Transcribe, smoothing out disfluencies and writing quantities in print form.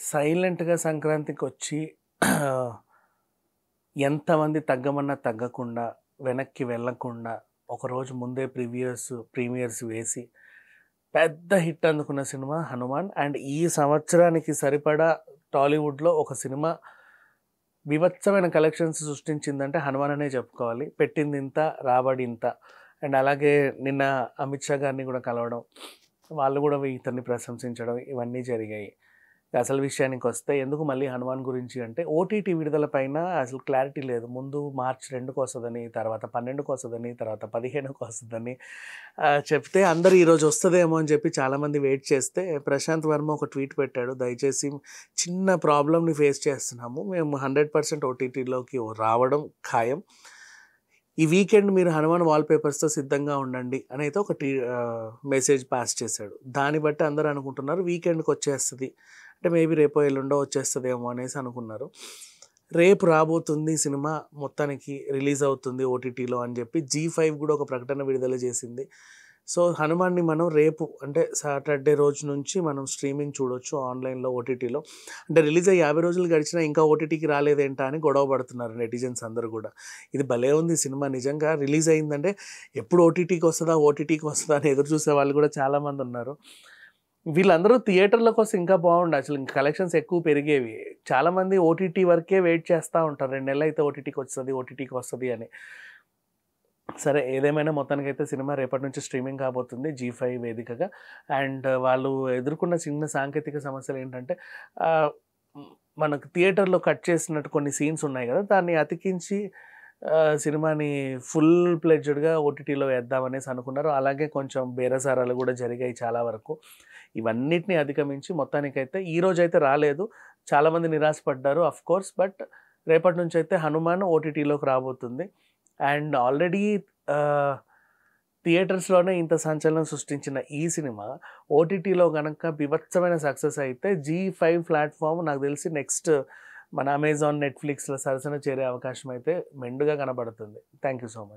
సైలెంట్‌గా సంక్రాంతికొచ్చి ఎంతమంది తగ్గమన్నా తగ్గకుండా, వెనక్కి వెళ్ళకుండా, ఒకరోజు ముందే ప్రీమియర్స్ వేసి, పెద్ద హిట్ అందుకున్న సినిమా 'హనుమాన్'. అండ్ ఈ సంవత్సరానికి సరిపడా టాలీవుడ్‌లో ఒక సినిమా బీభత్సమైన కలెక్షన్స్ సృష్టించిందంటే 'హనుమాన్' అనే చెప్పుకోవాలి. పెట్టిందింత, రాబడింత. అండ్ అలాగే నిన్న అమిత్ షా గారిని కూడా కలవడం, వాళ్ళు కూడా ఇతన్ని ప్రశంసించడం ఇవన్నీ జరిగాయి. అసలు విషయానికొస్తే ఎందుకు మళ్ళీ 'హనుమాన్' గురించి అంటే ఓటీటీ విడుదల పైన అసలు క్లారిటీ లేదు. ముందు మార్చ్ 2కి వస్తదని, తర్వాత 12కి వస్తదని, తర్వాత 15కి వస్తదని చెప్తే అందరూ ఈరోజు వస్తదేమో అని చెప్పి చాలామంది వెయిట్ చేస్తే ప్రశాంత్ వర్మ ఒక ట్వీట్ పెట్టాడు. దయచేసి చిన్న ప్రాబ్లమ్‌ని ఫేస్ చేస్తున్నాము. మేము 100% ఓటీటీలోకి రావడం ఖాయం. ఈ వీకెండ్ మీరు 'హనుమాన్' వాల్‌పేపర్స్‌తో సిద్ధంగా ఉండండి అని అయితే ఒక మెసేజ్ పాస్ చేశాడు. దాన్ని బట్టి అందరూ అనుకుంటున్నారు వీకెండ్‌కి వచ్చేస్తది. అంటే మేబీ రేపో ఎల్లుండో వచ్చేస్తదేమో అనేసి అనుకున్నారు. రేపు రాబోతుంది సినిమా, మొత్తానికి రిలీజ్ అవుతుంది ఓటీటీలో అని చెప్పి జీ5 కూడా ఒక ప్రకటన విడుదల చేసింది. సో 'హనుమాన్‌ని' మనం రేపు అంటే సాటర్డే రోజు నుంచి మనం స్ట్రీమింగ్ చూడొచ్చు ఆన్‌లైన్‌లో ఓటీటీలో. అంటే రిలీజ్ అయ్యి 50 రోజులు గడిచినా ఇంకా ఓటీటీకి రాలేదేంటా అని గొడవ పడుతున్నారు నెటిజన్స్ అందరూ కూడా. ఇది భలే ఉంది సినిమా, నిజంగా రిలీజ్ అయిందంటే ఎప్పుడు ఓటీటీకి వస్తదా అని ఎదురు చూసే వాళ్ళు కూడా చాలామంది ఉన్నారు. వీళ్ళందరూ థియేటర్‌లోకి వస్తే ఇంకా బాగుండు. అసలు ఇంకా కలెక్షన్స్ ఎక్కువ పెరిగేవి. చాలామంది ఓటీటీ వరకే వెయిట్ చేస్తా ఉంటారు. 2 నెలలైతే ఓటీటీకి వస్తది అని. సరే ఏదేమైనా మొత్తానికైతే సినిమా రేపటి నుంచి స్ట్రీమింగ్ కాబోతుంది జీ5 వేదికగా. అండ్ వాళ్ళు ఎదుర్కొన్న చిన్న సాంకేతిక సమస్యలు ఏంటంటే ఆహ్, మనకు థియేటర్‌లో కట్ చేసినట్టు కొన్ని సీన్స్ ఉన్నాయి కదా! దాన్ని అతికించి సినిమాని ఫుల్ ప్లెడ్జ్డ్‌గా ఓటీటీలో వేద్దామనేసి అనుకున్నారు. అలాగే కొంచెం బేరసారాలు కూడా జరిగాయి చాలా వరకు. ఇవన్నిటిని అధిగమించి మొత్తానికైతే ఈరోజైతే రాలేదు. చాలామంది నిరాశపడ్డారు ఆఫ్‌కోర్స్. బట్ రేపటి నుంచైతే 'హనుమాన్' ఓటీటీలోకి రాబోతుంది. అండ్ ఆల్రెడీ ఆహ్, థియేటర్స్‌లోనే ఇంత సంచలనం సృష్టించిన ఈ సినిమా ఓటీటీలో గనక బీభత్సమైన సక్సెస్ అయితే జీ5 ప్లాట్‌ఫార్మ్ నాకు తెలిసి నెక్స్ట్ మన అమెజాన్, నెట్‌ఫ్లిక్స్‌ల సరసన చేరే అవకాశం అయితే మెండుగా కనబడుతుంది. Thank you so much.